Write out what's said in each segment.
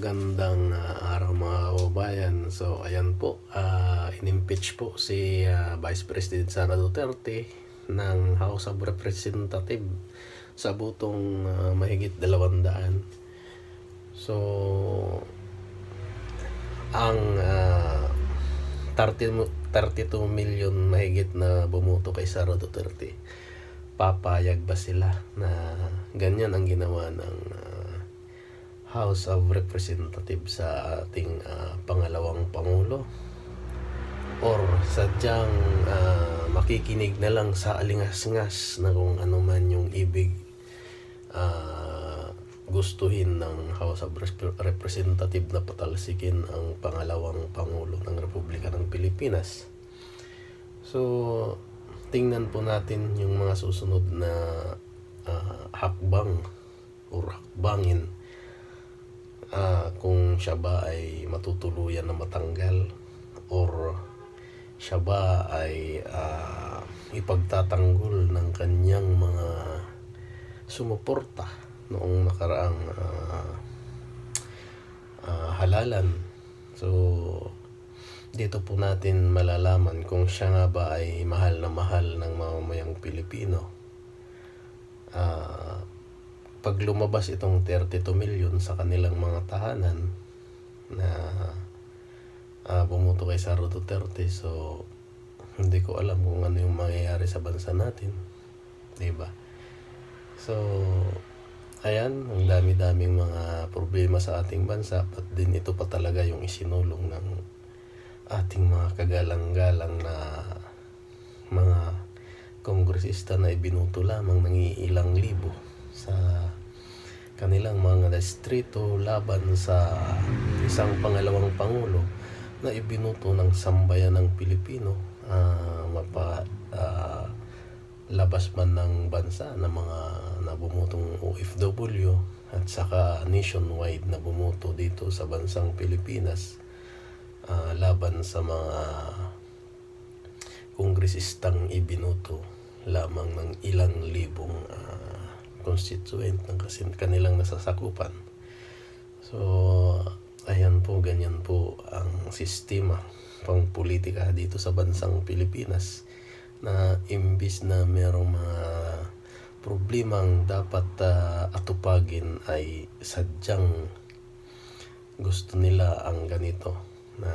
Magandang araw mga kababayan. So ayan po, in-impeach po si Vice President Sara Duterte ng House of Representatives sa botong mahigit 200. So ang 32 million mahigit na bumoto kay Sara Duterte, papayag ba sila na ganyan ang ginawa ng House of Representatives sa ating pangalawang Pangulo? Or sadyang makikinig na lang sa alingas-ngas na kung ano man yung ibig gustuhin ng House of Representatives na patalsikin ang pangalawang Pangulo ng Republika ng Pilipinas? So, tingnan po natin yung mga susunod na hakbang or hakbangin kung siya ba ay matutuluyan na matanggal or siya ba ay ipagtatanggol ng kanyang mga sumuporta noong nakaraang halalan. So dito po natin malalaman kung siya nga ba ay mahal na mahal ng mamamayang Pilipino. Pag lumabas itong 32 million sa kanilang mga tahanan na bumoto kay Sara Duterte, so hindi ko alam kung ano yung mangyayari sa bansa natin, diba? So ayan, ang dami-daming mga problema sa ating bansa, at din ito pa talaga yung isinulong ng ating mga kagalang-galang na mga kongresista na ibinuto lamang ng ilang libo sa kanilang mga distrito laban sa isang pangalawang Pangulo na ibinuto ng sambayan ng Pilipino, labas man ng bansa na mga nabumutong OFW at saka nationwide na bumuto dito sa bansang Pilipinas laban sa mga kongresistang ibinuto lamang ng ilang libong constituent ng kanilang nasasakupan. So ayan po, ganyan po ang sistema pang politika dito sa bansang Pilipinas, na imbis na merong mga problemang dapat atupagin ay sadyang gusto nila ang ganito na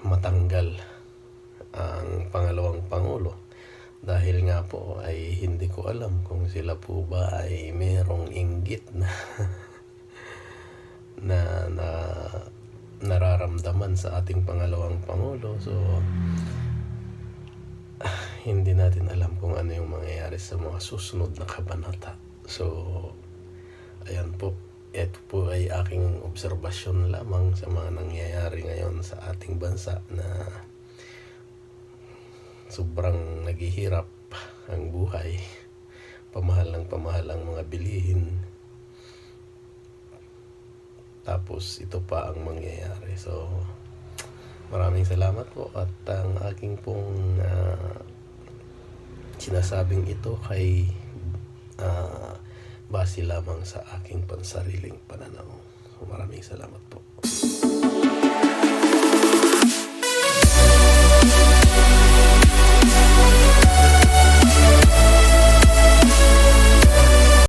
matanggal ang pangalawang Pangulo. Dahil nga po ay hindi ko alam kung sila po ba ay merong inggit na nararamdaman sa ating pangalawang Pangulo. So hindi natin alam kung ano yung mangyayari sa mga susunod na kabanata. So ayan po, ito po ay aking obserbasyon lamang sa mga nangyayari ngayon sa ating bansa, na sobrang naghihirap ang buhay, pamahal ang mga bilihin, tapos ito pa ang mangyayari. So maraming salamat po, at ang aking pong sinasabing ito kay base lamang sa aking pansariling pananaw. So maraming salamat po.